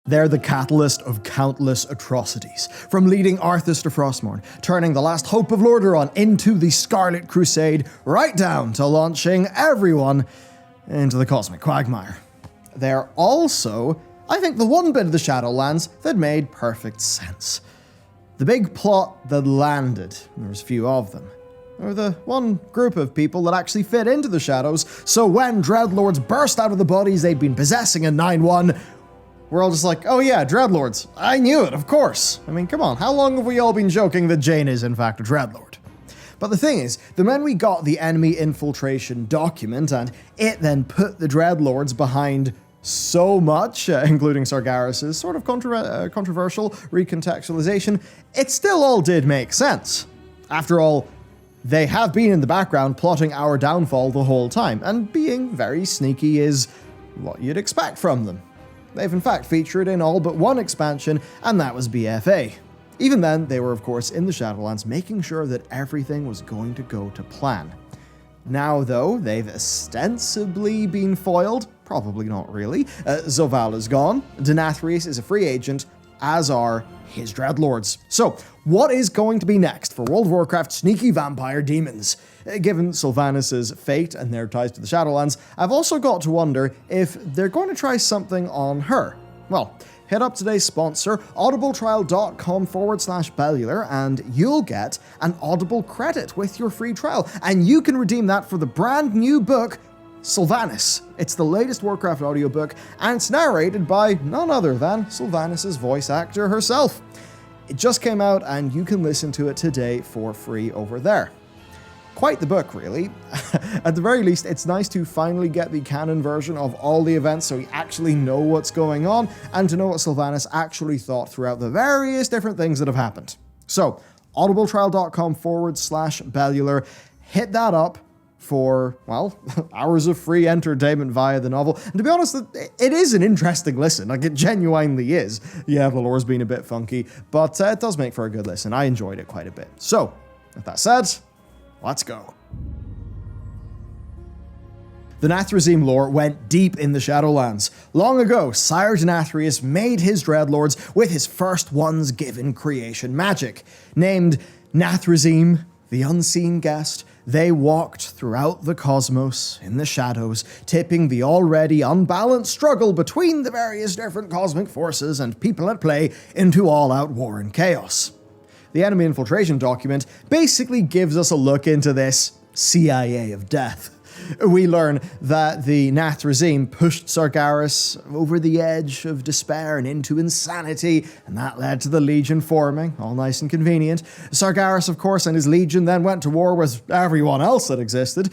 They're the catalyst of countless atrocities, from leading Arthas to Frostmourne, turning the last hope of Lordaeron into the Scarlet Crusade, right down to launching everyone into the cosmic quagmire. They're also, I think, the one bit of the Shadowlands that made perfect sense. The big plot that landed, there's few of them, or the one group of people that actually fit into the shadows, so when Dreadlords burst out of the bodies they'd been possessing in 9-1, we're all just like, oh yeah, Dreadlords. I knew it, of course. I mean, come on, how long have we all been joking that Jaina is in fact a Dreadlord? But the thing is, the when we got the enemy infiltration document, and it then put the Dreadlords behind so much, including Sargeras' sort of controversial recontextualization, it still all did make sense. After all, they have been in the background plotting our downfall the whole time, and being very sneaky is what you'd expect from them. They've in fact featured in all but one expansion, and that was BFA. Even then, they were of course in the Shadowlands, making sure that everything was going to go to plan. Now though, they've ostensibly been foiled, probably not really. Zovaal is gone, Denathrius is a free agent, as are his Dreadlords. So, what is going to be next for World of Warcraft sneaky vampire demons? Given Sylvanas' fate and their ties to the Shadowlands, I've also got to wonder if they're going to try something on her. Well, hit up today's sponsor, audibletrial.com/Bellular, and you'll get an Audible credit with your free trial, and you can redeem that for the brand new book, Sylvanas. It's the latest Warcraft audiobook, and it's narrated by none other than Sylvanas' voice actor herself. It just came out, and you can listen to it today for free over there. Quite the book, really. At the very least, it's nice to finally get the canon version of all the events so we actually know what's going on, and to know what Sylvanas actually thought throughout the various different things that have happened. So, audibletrial.com/Bellular, hit that up for, well, hours of free entertainment via the novel. And to be honest, it is an interesting listen. Like, it genuinely is. Yeah, the lore's been a bit funky, but it does make for a good listen. I enjoyed it quite a bit. So, with that said, let's go. The Nathrezim lore went deep in the Shadowlands. Long ago, Sire Denathrius made his Dreadlords with his first ones given creation magic. Named Nathrezim, the unseen guest, they walked throughout the cosmos in the shadows, tipping the already unbalanced struggle between the various different cosmic forces and people at play into all-out war and chaos. The enemy infiltration document basically gives us a look into this CIA of death. We learn that the Nathrezim pushed Sargeras over the edge of despair and into insanity, and that led to the Legion forming, all nice and convenient. Sargeras, of course, and his Legion then went to war with everyone else that existed,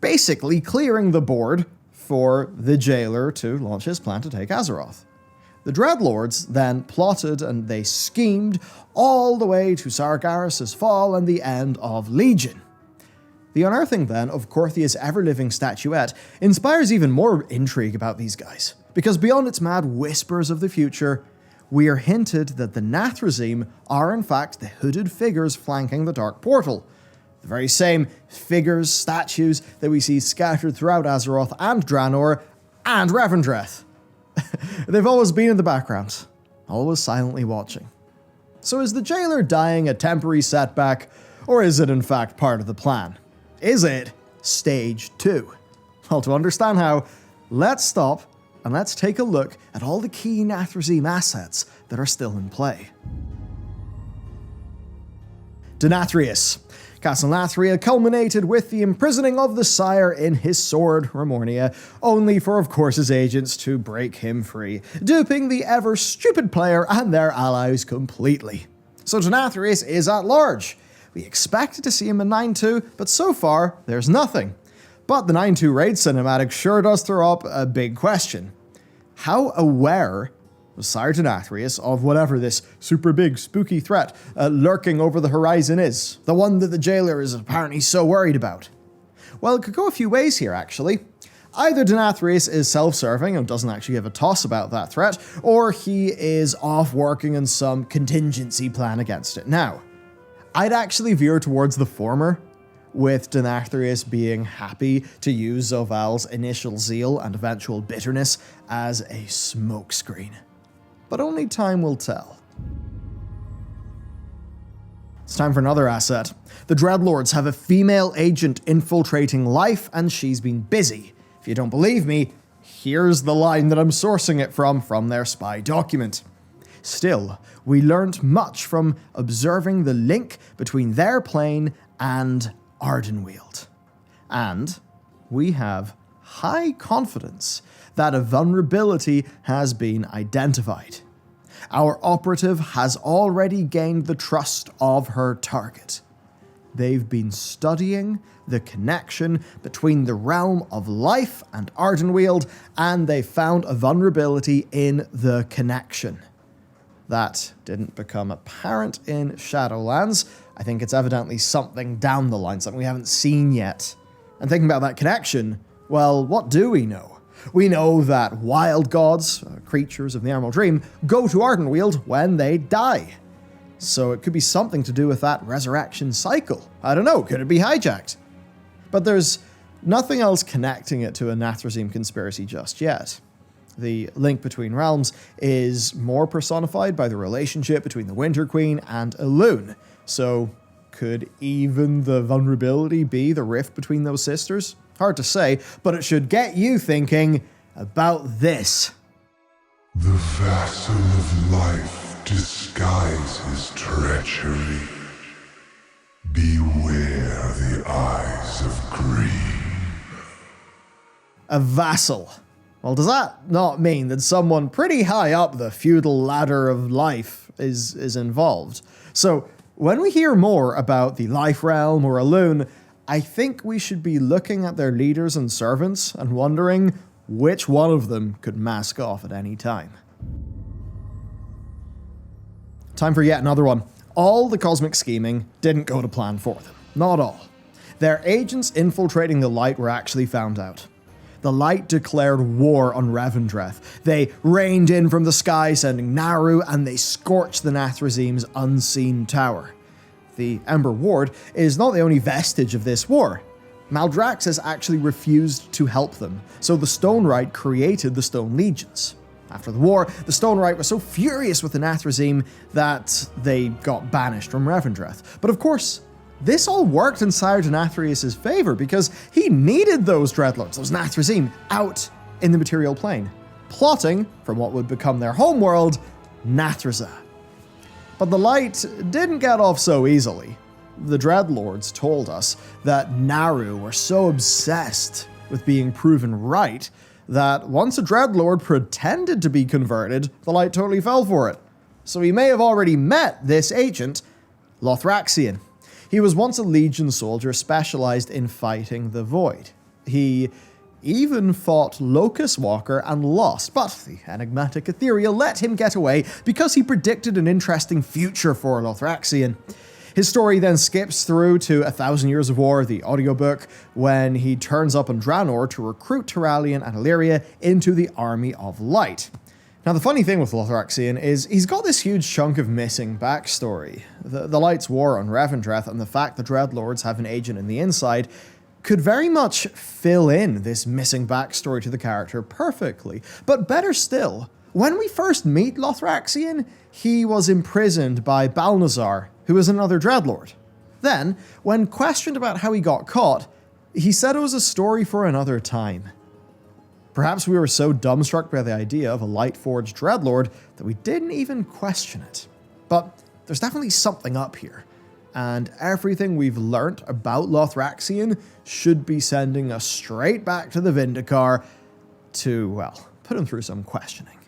basically clearing the board for the Jailer to launch his plan to take Azeroth. The Dreadlords then plotted and they schemed all the way to Sargeras' fall and the end of Legion. The unearthing then of Korthia's ever-living statuette inspires even more intrigue about these guys, because beyond its mad whispers of the future, we are hinted that the Nathrezim are in fact the hooded figures flanking the Dark Portal. The very same figures, statues that we see scattered throughout Azeroth and Draenor and Revendreth. They've always been in the background, always silently watching. So is the Jailer dying a temporary setback, or is it in fact part of the plan? Is it Stage 2? Well, to understand how, let's stop and let's take a look at all the key Nathrezim assets that are still in play. Denathrius. Castle Nathria culminated with the imprisoning of the Sire in his sword, Remornia, only for, of course, his agents to break him free, duping the ever-stupid player and their allies completely. So Denathrius is at large. We expected to see him in 9.2, but so far, there's nothing. But the 9.2 raid cinematic sure does throw up a big question. How aware was Sire Denathrius of whatever this super big, spooky threat lurking over the horizon is? The one that the Jailer is apparently so worried about? Well, it could go a few ways here, actually. Either Denathrius is self-serving and doesn't actually give a toss about that threat, or he is off working on some contingency plan against it. Now, I'd actually veer towards the former, with Denathrius being happy to use Zovaal's initial zeal and eventual bitterness as a smokescreen. but only time will tell. It's time for another asset. The Dreadlords have a female agent infiltrating life, and she's been busy. If you don't believe me, here's the line that I'm sourcing it from their spy document. Still, we learned much from observing the link between their plane and Ardenweald. And we have high confidence that a vulnerability has been identified. Our operative has already gained the trust of her target. They've been studying the connection between the realm of life and Ardenweald, and they found a vulnerability in the connection. That didn't become apparent in Shadowlands. I think it's evidently something down the line, something we haven't seen yet. And thinking about that connection, well, what do we know? We know that wild gods, creatures of the Emerald Dream, go to Ardenweald when they die. So it could be something to do with that resurrection cycle. I don't know, could it be hijacked? But there's nothing else connecting it to a Nathrezim conspiracy just yet. The link between realms is more personified by the relationship between the Winter Queen and Elune. So could even the vulnerability be the rift between those sisters? Hard to say, but it should get you thinking about this. The vassal of life disguises treachery. Beware the eyes of greed. A vassal. Well, does that not mean that someone pretty high up the feudal ladder of life is involved? So, when we hear more about the Life Realm or Elune, I think we should be looking at their leaders and servants and wondering which one of them could mask off at any time. Time for yet another one. All the cosmic scheming didn't go to plan for them. Not all. Their agents infiltrating the Light were actually found out. The Light declared war on Revendreth. They rained in from the sky, sending Naru, and they scorched the Nathrezim's unseen tower. The Ember Ward is not the only vestige of this war. Maldraxxus actually refused to help them, so the Stone Rite created the Stone Legions. After the war, the Stone Rite was so furious with the Nathrezim that they got banished from Revendreth. But of course, this all worked in Sire Denathrius' favor because he needed those Dreadlords, those Nathrezim, out in the material plane, plotting from what would become their homeworld, Nathreza. But the Light didn't get off so easily. The Dreadlords told us that Naru were so obsessed with being proven right that once a Dreadlord pretended to be converted, the Light totally fell for it. So he may have already met this agent, Lothraxion. He was once a Legion soldier specialized in fighting the Void. He even fought Locust Walker and lost, but the enigmatic Ethereal let him get away because he predicted an interesting future for Lothraxion. His story then skips through to 1,000 Years of War, the audiobook, when he turns up on Draenor to recruit Turalyon and Illyria into the Army of Light. Now, the funny thing with Lothraxion is he's got this huge chunk of missing backstory. The Light's war on Revendreth and the fact the Dreadlords have an agent in the inside could very much fill in this missing backstory to the character perfectly. But better still, when we first meet Lothraxion, he was imprisoned by Balnazar, who is another Dreadlord. Then, when questioned about how he got caught, he said it was a story for another time. Perhaps we were so dumbstruck by the idea of a Lightforged Dreadlord that we didn't even question it. But there's definitely something up here, and everything we've learnt about Lothraxion should be sending us straight back to the Vindicar to, well, put him through some questioning.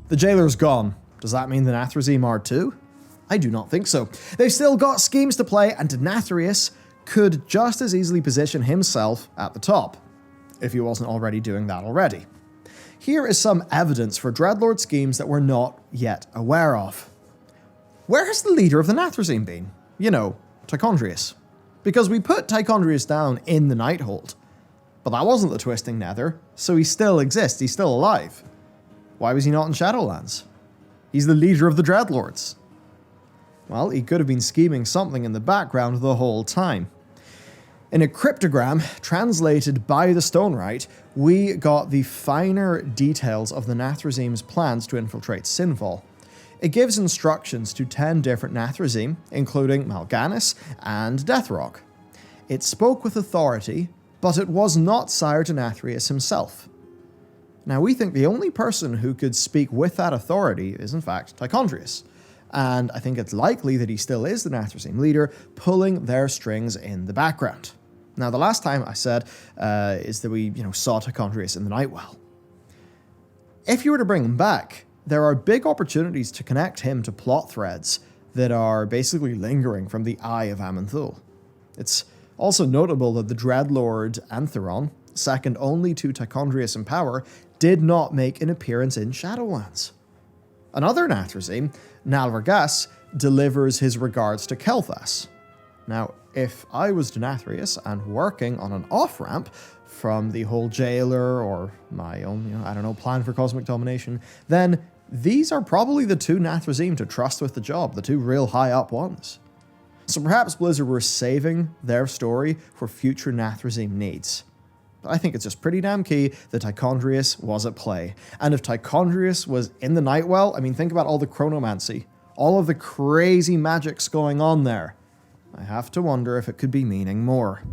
The Jailer's gone. Does that mean the Nathrezim are too? I do not think so. They've still got schemes to play, and Denathrius could just as easily position himself at the top, if he wasn't already doing that already. Here is some evidence for Dreadlord schemes that we're not yet aware of. Where has the leader of the Nathrezim been? You know, Tichondrius. Because we put Tichondrius down in the Nighthold, but that wasn't the Twisting Nether, so he still exists, he's still alive. Why was he not in Shadowlands? He's the leader of the Dreadlords. Well, he could have been scheming something in the background the whole time. In a cryptogram translated by the Stone Rite, we got the finer details of the Nathrezim's plans to infiltrate Sinfall. It gives instructions to 10 different Nathrezim, including Mal'Ganis and Deathrock. It spoke with authority, but it was not Sire Denathrius himself. Now, we think the only person who could speak with that authority is, in fact, Tichondrius. And I think it's likely that he still is the Nathrezim leader, pulling their strings in the background. Now, the last time I said is that we, saw Tichondrius in the Nightwell. If you were to bring him back, there are big opportunities to connect him to plot threads that are basically lingering from the Eye of Aman'Thul. It's also notable that the Dreadlord Antheron, second only to Tichondrius in power, did not make an appearance in Shadowlands. Another Nathrezim, Nalragas, delivers his regards to Kel'Thas. Now, if I was Denathrius and working on an off-ramp from the whole jailer or my own, plan for cosmic domination, then these are probably the two Nathrezim to trust with the job, the two real high-up ones. So perhaps Blizzard were saving their story for future Nathrezim needs. But I think it's just pretty damn key that Tichondrius was at play. And if Tichondrius was in the Nightwell, think about all the chronomancy, all of the crazy magics going on there. I have to wonder if it could be meaning more.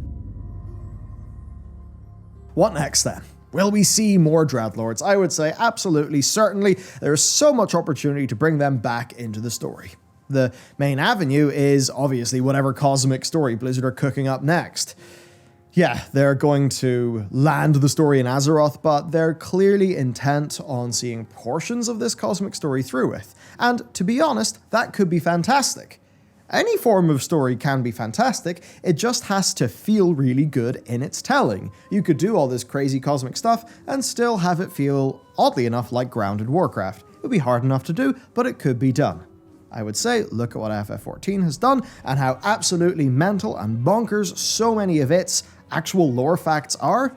What next then? Will we see more Dreadlords? I would say absolutely, certainly. There's so much opportunity to bring them back into the story. The main avenue is obviously whatever cosmic story Blizzard are cooking up next. Yeah, they're going to land the story in Azeroth, but they're clearly intent on seeing portions of this cosmic story through with. And to be honest, that could be fantastic. Any form of story can be fantastic, it just has to feel really good in its telling. You could do all this crazy cosmic stuff and still have it feel, oddly enough, like grounded Warcraft. It would be hard enough to do, but it could be done. I would say, look at what FF14 has done, and how absolutely mental and bonkers so many of its actual lore facts are,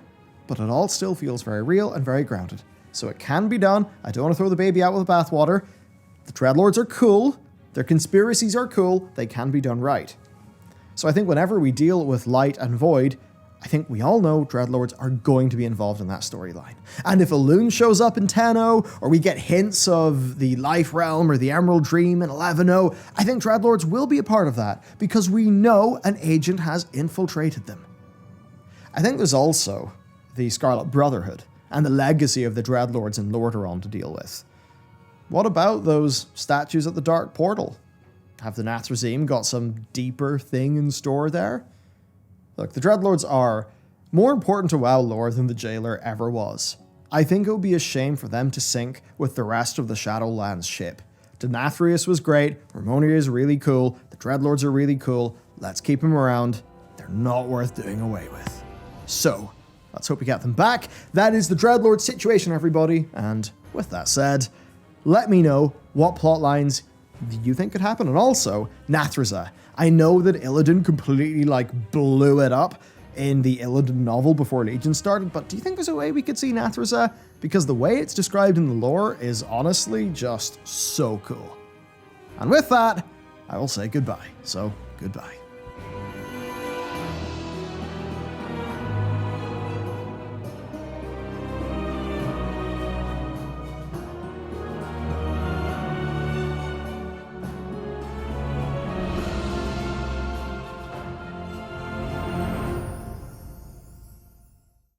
but it all still feels very real and very grounded. So it can be done. I don't want to throw the baby out with the bathwater. The Dreadlords are cool. Their conspiracies are cool, they can be done right. So I think whenever we deal with Light and Void, I think we all know Dreadlords are going to be involved in that storyline. And if Elune shows up in 10.0, or we get hints of the Life Realm or the Emerald Dream in 11.0, I think Dreadlords will be a part of that, because we know an agent has infiltrated them. I think there's also the Scarlet Brotherhood, and the legacy of the Dreadlords in Lordaeron to deal with. What about those statues at the Dark Portal? Have the Nathrezim got some deeper thing in store there? Look, the Dreadlords are more important to WoW lore than the Jailer ever was. I think it would be a shame for them to sink with the rest of the Shadowlands ship. Denathrius was great, Harmonia is really cool, the Dreadlords are really cool, let's keep them around, they're not worth doing away with. So, let's hope we get them back. That is the Dreadlord situation, everybody, and with that said, let me know what plot lines you think could happen. And also, Nathreza. I know that Illidan completely, blew it up in the Illidan novel before Legion started, but do you think there's a way we could see Nathreza? Because the way it's described in the lore is honestly just so cool. And with that, I will say goodbye. So, goodbye.